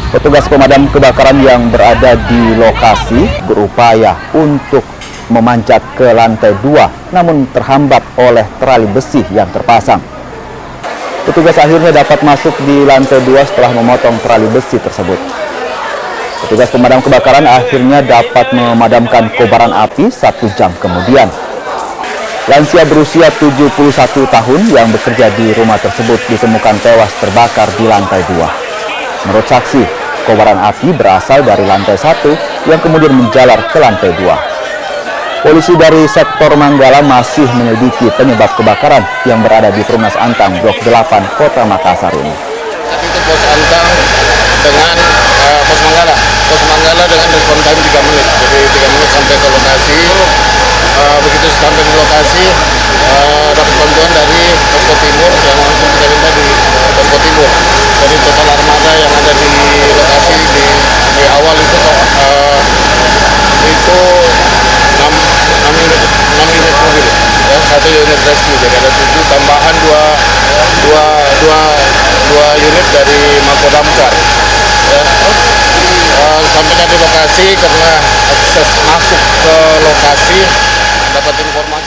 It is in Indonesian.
Petugas pemadam kebakaran yang berada di lokasi berupaya untuk memanjat ke lantai 2, namun terhambat oleh terali besi yang terpasang. Petugas akhirnya dapat masuk di lantai 2 setelah memotong terali besi tersebut. Petugas pemadam kebakaran akhirnya dapat memadamkan kobaran api 1 jam kemudian. Lansia berusia 71 tahun yang bekerja di rumah tersebut ditemukan tewas terbakar di lantai 2. Menurut saksi, kobaran api berasal dari lantai 1 yang kemudian menjalar ke lantai 2. Polisi dari sektor Manggala masih menyelidiki penyebab kebakaran yang berada di Perumnas Antang Blok 8 Kota Makassar ini. Tadi itu pos Antang dengan pos Manggala dengan respon time 3 menit, jadi 3 menit sampai ke lokasi. Begitu sampai di lokasi dapat bantuan dari Posko Timur yang langsung kita minta di Posko Timur. Jadi total armada yang ada di lokasi di awal itu 6 unit mobil, ya, 1 unit rescue, jadi ada 7 tambahan 2 unit dari Mako Damkar. Ya. Sampai di lokasi karena akses masuk ke lokasi dapat informasi